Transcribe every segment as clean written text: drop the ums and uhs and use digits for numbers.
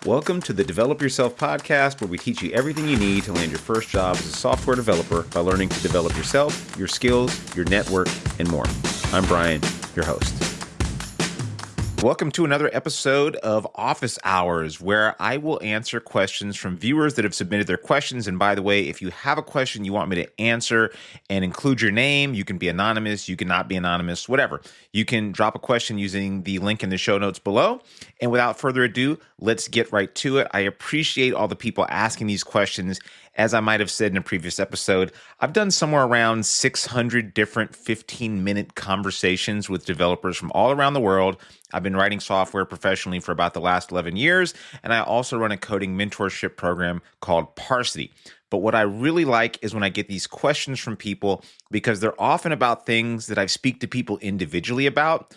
Welcome to the Develop Yourself podcast, where we teach you everything you need to land your first job as a software developer by learning to develop yourself, your skills, your network, and more. I'm Brian, your host. Welcome to another episode of Office Hours, where I will answer questions from viewers that have submitted their questions. And by the way, if you have a question you want me to answer and include your name, you can be anonymous, you cannot be anonymous, whatever. You can drop a question using the link in the show notes below. And without further ado, let's get right to it. I appreciate all the people asking these questions. As I might have said in a previous episode, I've done somewhere around 600 different 15-minute conversations with developers from all around the world. I've been writing software professionally for about the last 11 years, and I also run a coding mentorship program called Parsity. But what I really like is when I get these questions from people, because they're often about things that I speak to people individually about,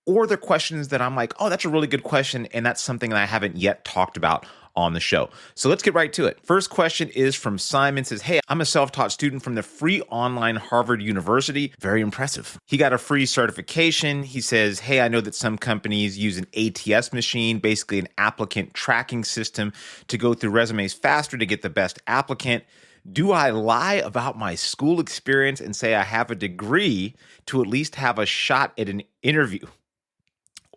or they're questions that I'm like, oh, that's a really good question, and that's something that I haven't yet talked about on the show. So let's get right to it. First question is from Simon. Says, hey, I'm a self-taught student from the free online Harvard University. Very impressive. He got a free certification. He says, hey, I know that some companies use an ATS machine, basically an applicant tracking system, to go through resumes faster to get the best applicant. Do I lie about my school experience and say I have a degree to at least have a shot at an interview?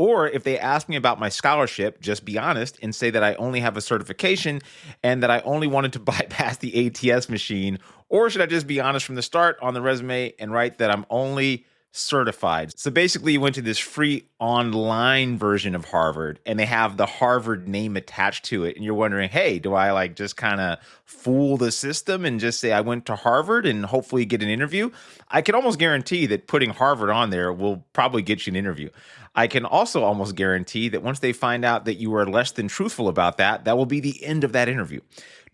Or if they ask me about my scholarship, just be honest and say that I only have a certification and that I only wanted to bypass the ATS machine. Or should I just be honest from the start on the resume and write that I'm only certified? So basically you went to this free online version of Harvard and they have the Harvard name attached to it. And you're wondering, hey, do I just kind of fool the system and just say I went to Harvard and hopefully get an interview? I can almost guarantee that putting Harvard on there will probably get you an interview. I can also almost guarantee that once they find out that you were less than truthful about that, that will be the end of that interview.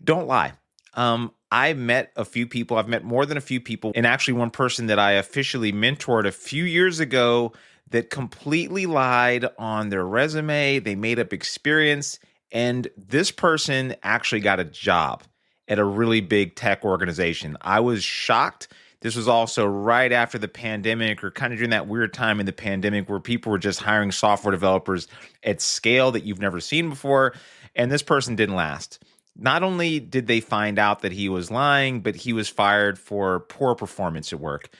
Don't lie. I met a few people. I've met more than a few people, and actually one person that I officially mentored a few years ago that completely lied on their resume. They made up experience, and this person actually got a job at a really big tech organization. I was shocked. This was also right after the pandemic, or kind of during that weird time in the pandemic where people were just hiring software developers at scale that you've never seen before. And this person didn't last. Not only did they find out that he was lying, but he was fired for poor performance at work.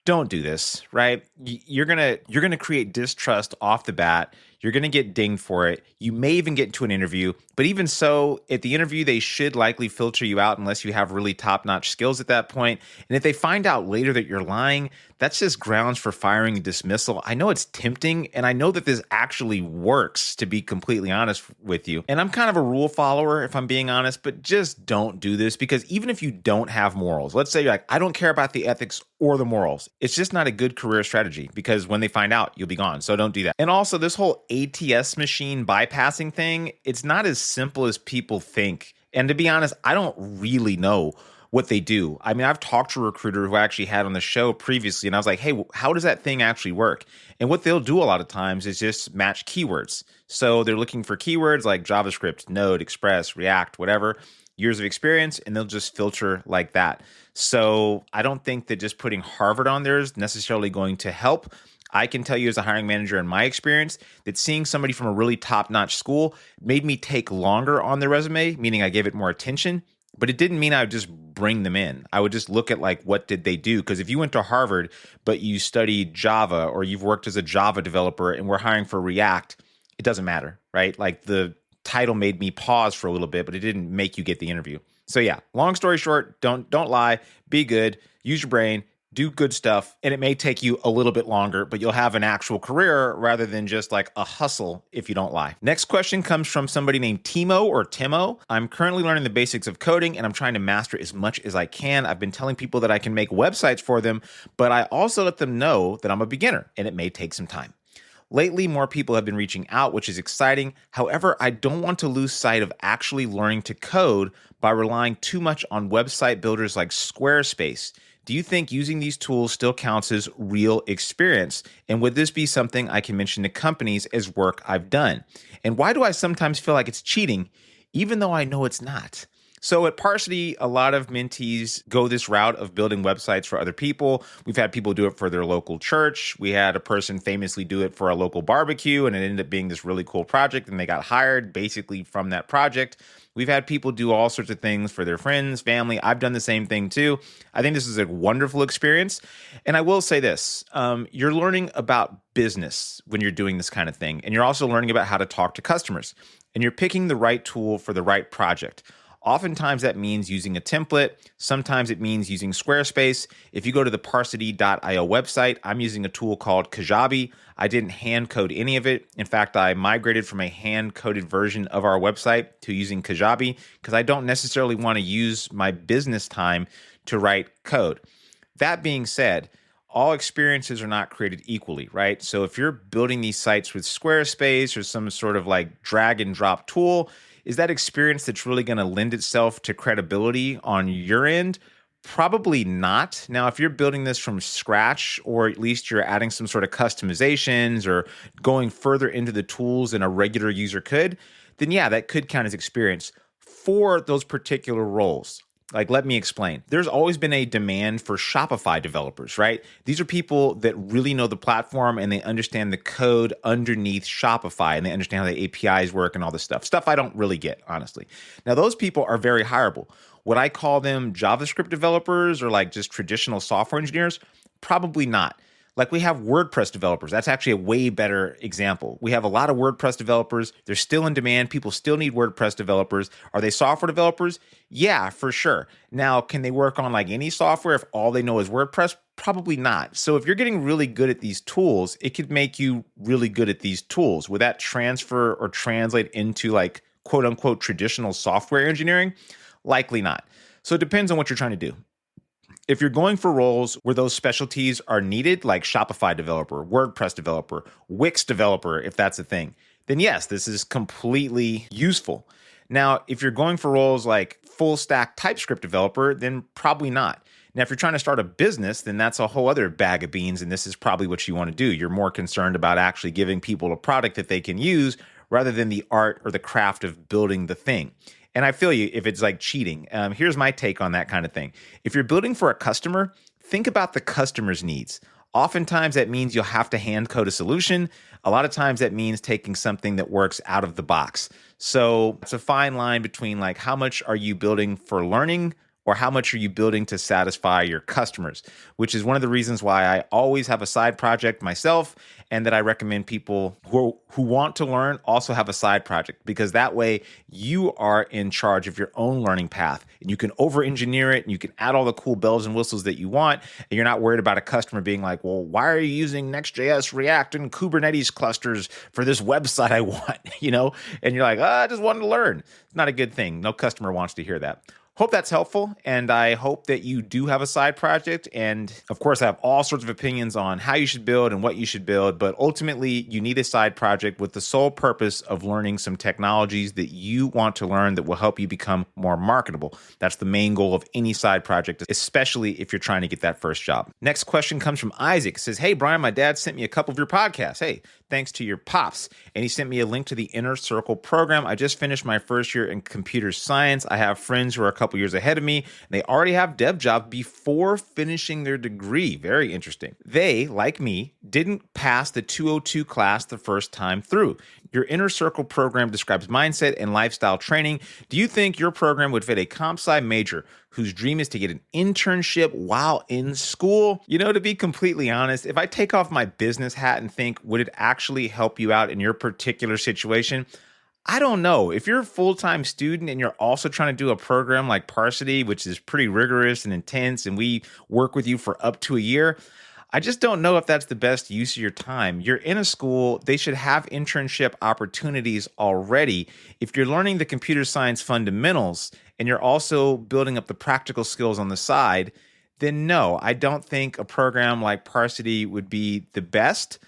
Don't do this, right? You're gonna create distrust off the bat. You're gonna get dinged for it. You may even get into an interview, but even so, at the interview, they should likely filter you out unless you have really top-notch skills at that point. And if they find out later that you're lying, that's just grounds for firing and dismissal. I know it's tempting, and I know that this actually works, to be completely honest with you. And I'm kind of a rule follower, if I'm being honest, but just don't do this, because even if you don't have morals, let's say you're like, I don't care about the ethics or the morals, it's just not a good career strategy, because when they find out, you'll be gone. So don't do that. And also, this whole ATS machine bypassing thing, it's not as simple as people think. And to be honest, I don't really know what they do. I mean, I've talked to a recruiter who I actually had on the show previously, and I was like, hey, how does that thing actually work? And what they'll do a lot of times is just match keywords. So they're looking for keywords like JavaScript, Node, Express, React, whatever, years of experience, and they'll just filter like that. So I don't think that just putting Harvard on there is necessarily going to help. I can tell you as a hiring manager in my experience that seeing somebody from a really top-notch school made me take longer on their resume, meaning I gave it more attention, but it didn't mean I would just bring them in. I would just look at what did they do? Because if you went to Harvard, but you studied Java, or you've worked as a Java developer and we're hiring for React, it doesn't matter, right? The title made me pause for a little bit, but it didn't make you get the interview. So yeah, long story short, don't lie, be good, use your brain, do good stuff, and it may take you a little bit longer, but you'll have an actual career rather than just a hustle if you don't lie. Next question comes from somebody named Timo or Timo. I'm currently learning the basics of coding, and I'm trying to master as much as I can. I've been telling people that I can make websites for them, but I also let them know that I'm a beginner, and it may take some time. Lately, more people have been reaching out, which is exciting. However, I don't want to lose sight of actually learning to code by relying too much on website builders like Squarespace. Do you think using these tools still counts as real experience? And would this be something I can mention to companies as work I've done? And why do I sometimes feel like it's cheating, even though I know it's not? So at Parsity, a lot of mentees go this route of building websites for other people. We've had people do it for their local church. We had a person famously do it for a local barbecue, and it ended up being this really cool project, and they got hired basically from that project. We've had people do all sorts of things for their friends, family. I've done the same thing too. I think this is a wonderful experience. And I will say this, you're learning about business when you're doing this kind of thing. And you're also learning about how to talk to customers. And you're picking the right tool for the right project. Oftentimes that means using a template. Sometimes it means using Squarespace. If you go to the parsity.io website, I'm using a tool called Kajabi. I didn't hand code any of it. In fact, I migrated from a hand coded version of our website to using Kajabi because I don't necessarily want to use my business time to write code. That being said, all experiences are not created equally, right? So if you're building these sites with Squarespace or some sort of like drag and drop tool, is that experience that's really going to lend itself to credibility on your end? Probably not. Now, if you're building this from scratch, or at least you're adding some sort of customizations or going further into the tools than a regular user could, then yeah, that could count as experience for those particular roles. Like, let me explain. There's always been a demand for Shopify developers, right? These are people that really know the platform and they understand the code underneath Shopify and they understand how the APIs work and all this stuff I don't really get, honestly. Now, those people are very hireable. Would I call them JavaScript developers or like just traditional software engineers? Probably not. Like we have WordPress developers. That's actually a way better example. We have a lot of WordPress developers. They're still in demand. People still need WordPress developers. Are they software developers? Yeah, for sure. Now, can they work on like any software if all they know is WordPress? Probably not. So if you're getting really good at these tools, it could make you really good at these tools. Would that transfer or translate into like quote unquote traditional software engineering? Likely not. So it depends on what you're trying to do. If you're going for roles where those specialties are needed, like Shopify developer, WordPress developer, Wix developer, if that's a thing, then yes, this is completely useful. Now, if you're going for roles like full stack TypeScript developer, then probably not. Now, if you're trying to start a business, then that's a whole other bag of beans, and this is probably what you want to do. You're more concerned about actually giving people a product that they can use rather than the art or the craft of building the thing. And I feel you if it's like cheating. Here's my take on that kind of thing. If you're building for a customer, think about the customer's needs. Oftentimes that means you'll have to hand code a solution. A lot of times that means taking something that works out of the box. So it's a fine line between like how much are you building for learning or how much are you building to satisfy your customers, which is one of the reasons why I always have a side project myself and that I recommend people who want to learn also have a side project, because that way you are in charge of your own learning path and you can over-engineer it and you can add all the cool bells and whistles that you want, and you're not worried about a customer being like, well, why are you using Next.js, React, and Kubernetes clusters for this website I want, And you're like, I just wanted to learn. It's not a good thing. No customer wants to hear that. Hope that's helpful, and I hope that you do have a side project. And of course, I have all sorts of opinions on how you should build and what you should build, but ultimately, you need a side project with the sole purpose of learning some technologies that you want to learn that will help you become more marketable. That's the main goal of any side project, especially if you're trying to get that first job. Next question comes from Isaac. It says, hey, Brian, my dad sent me a couple of your podcasts. Hey, thanks to your pops. And he sent me a link to the Inner Circle program. I just finished my first year in computer science. I have friends who are a couple years ahead of me, and they already have dev jobs before finishing their degree. Very interesting. They, like me, didn't pass the 202 class the first time through. Your Inner Circle program describes mindset and lifestyle training. Do you think your program would fit a comp sci major whose dream is to get an internship while in school? To be completely honest, if I take off my business hat and think, would it actually help you out in your particular situation? I don't know. If you're a full-time student and you're also trying to do a program like Parsity, which is pretty rigorous and intense, and we work with you for up to a year, I just don't know if that's the best use of your time. You're in a school, they should have internship opportunities already. If you're learning the computer science fundamentals and you're also building up the practical skills on the side, then no, I don't think a program like Parsity would be the best.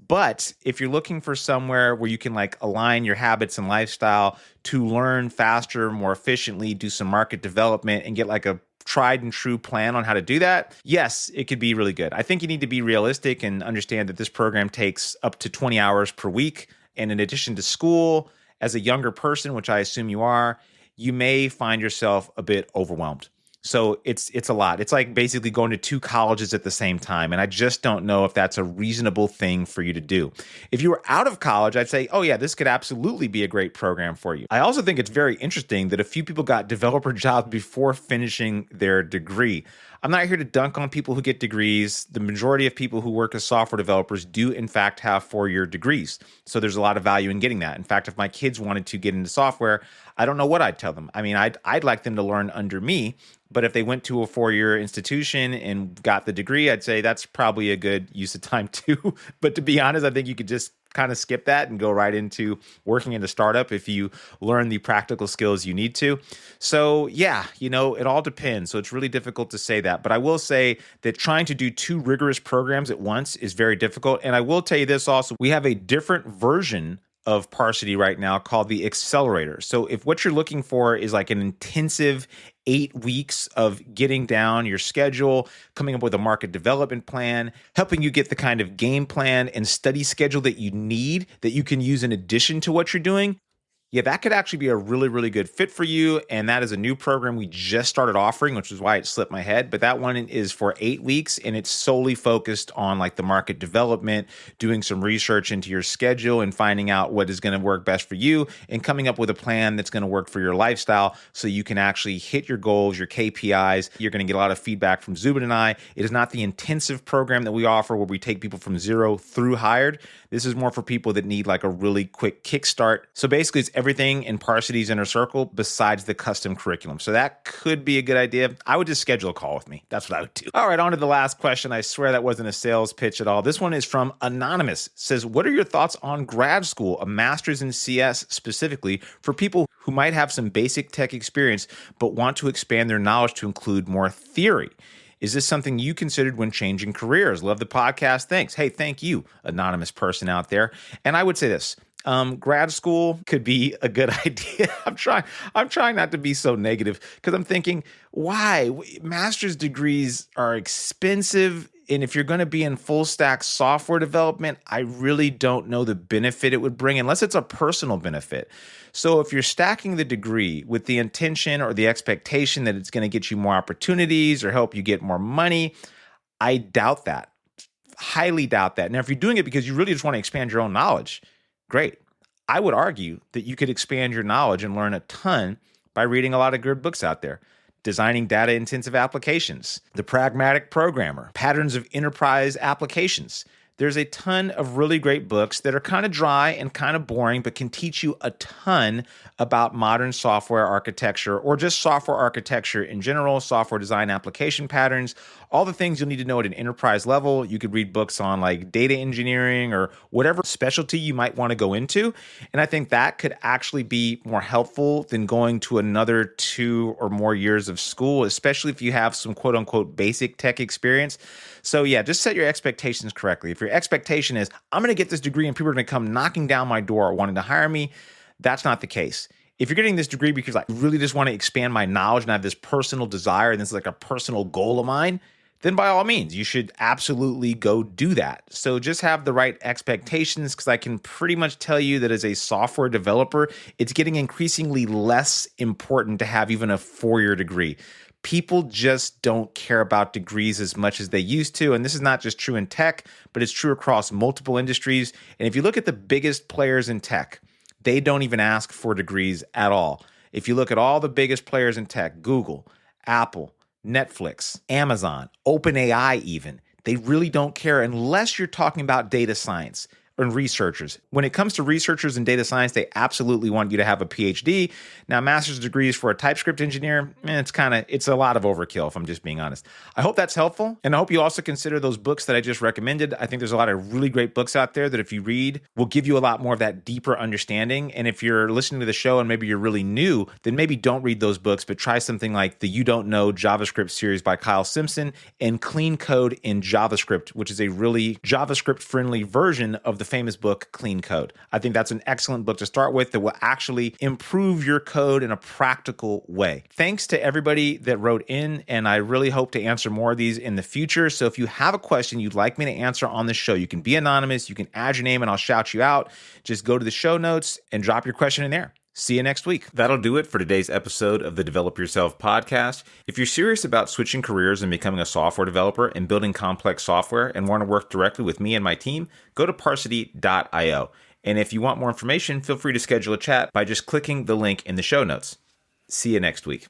But if you're looking for somewhere where you can like align your habits and lifestyle to learn faster, more efficiently, do some market development and get like a tried and true plan on how to do that, yes, it could be really good. I think you need to be realistic and understand that this program takes up to 20 hours per week. And in addition to school, as a younger person, which I assume you are, you may find yourself a bit overwhelmed. So it's a lot. It's like basically going to two colleges at the same time. And I just don't know if that's a reasonable thing for you to do. If you were out of college, I'd say, oh yeah, this could absolutely be a great program for you. I also think it's very interesting that a few people got developer jobs before finishing their degree. I'm not here to dunk on people who get degrees. The majority of people who work as software developers do, in fact, have 4-year degrees. So there's a lot of value in getting that. In fact, if my kids wanted to get into software, I don't know what I'd tell them. I mean, I'd like them to learn under me. But if they went to a 4-year institution and got the degree, I'd say that's probably a good use of time too. But to be honest, I think you could just kind of skip that and go right into working in a startup if you learn the practical skills you need to. So yeah, it all depends. So it's really difficult to say that. But I will say that trying to do 2 rigorous programs at once is very difficult. And I will tell you this also, we have a different version of Parsity right now called the Accelerator. So if what you're looking for is like an intensive 8 weeks of getting down your schedule, coming up with a market development plan, helping you get the kind of game plan and study schedule that you need that you can use in addition to what you're doing, yeah, that could actually be a really, really good fit for you. And that is a new program we just started offering, which is why it slipped my head. But that one is for 8 weeks, and it's solely focused on like the market development, doing some research into your schedule and finding out what is going to work best for you and coming up with a plan that's going to work for your lifestyle so you can actually hit your goals, your KPIs. You're going to get a lot of feedback from Zubin and I. It is not the intensive program that we offer where we take people from 0 through hired. This is more for people that need like a really quick kickstart. So basically, it's everything in Parsity's inner circle besides the custom curriculum. So that could be a good idea. I would just schedule a call with me. That's what I would do. All right, on to the last question. I swear that wasn't a sales pitch at all. This one is from Anonymous. It says, what are your thoughts on grad school, a master's in CS specifically for people who might have some basic tech experience but want to expand their knowledge to include more theory? Is this something you considered when changing careers? Love the podcast. Thanks. Hey, thank you, anonymous person out there. And I would say this. Grad school could be a good idea. I'm trying not to be so negative because I'm thinking, why? Master's degrees are expensive. And if you're going to be in full stack software development, I really don't know the benefit it would bring unless it's a personal benefit. So if you're stacking the degree with the intention or the expectation that it's going to get you more opportunities or help you get more money, I doubt that. Highly doubt that. Now, if you're doing it because you really just want to expand your own knowledge, great. I would argue that you could expand your knowledge and learn a ton by reading a lot of good books out there. Designing data-intensive applications, The Pragmatic Programmer, Patterns of Enterprise Applications. There's a ton of really great books that are kind of dry and kind of boring, but can teach you a ton about modern software architecture or just software architecture in general, software design application patterns, all the things you'll need to know at an enterprise level. You could read books on like data engineering or whatever specialty you might want to go into. And I think that could actually be more helpful than going to another 2 or more years of school, especially if you have some quote unquote basic tech experience. So yeah, just set your expectations correctly. If your expectation is, I'm going to get this degree and people are going to come knocking down my door wanting to hire me, that's not the case. If you're getting this degree because I really just want to expand my knowledge and I have this personal desire and this is like a personal goal of mine, then by all means, you should absolutely go do that. So just have the right expectations because I can pretty much tell you that as a software developer, it's getting increasingly less important to have even a 4-year degree. People just don't care about degrees as much as they used to. And this is not just true in tech, but it's true across multiple industries. And if you look at the biggest players in tech, they don't even ask for degrees at all. If you look at all the biggest players in tech, Google, Apple, Netflix, Amazon, OpenAI even, they really don't care unless you're talking about data science and researchers. When it comes to researchers and data science, they absolutely want you to have a PhD. Now, master's degrees for a TypeScript engineer, it's a lot of overkill, if I'm just being honest. I hope that's helpful. And I hope you also consider those books that I just recommended. I think there's a lot of really great books out there that if you read will give you a lot more of that deeper understanding. And if you're listening to the show and maybe you're really new, then maybe don't read those books, but try something like the You Don't Know JavaScript series by Kyle Simpson and Clean Code in JavaScript, which is a really JavaScript-friendly version of the famous book, Clean Code. I think that's an excellent book to start with that will actually improve your code in a practical way. Thanks to everybody that wrote in, and I really hope to answer more of these in the future. So if you have a question you'd like me to answer on the show, you can be anonymous, you can add your name and I'll shout you out. Just go to the show notes and drop your question in there. See you next week. That'll do it for today's episode of the Develop Yourself podcast. If you're serious about switching careers and becoming a software developer and building complex software and want to work directly with me and my team, go to Parsity.io. And if you want more information, feel free to schedule a chat by just clicking the link in the show notes. See you next week.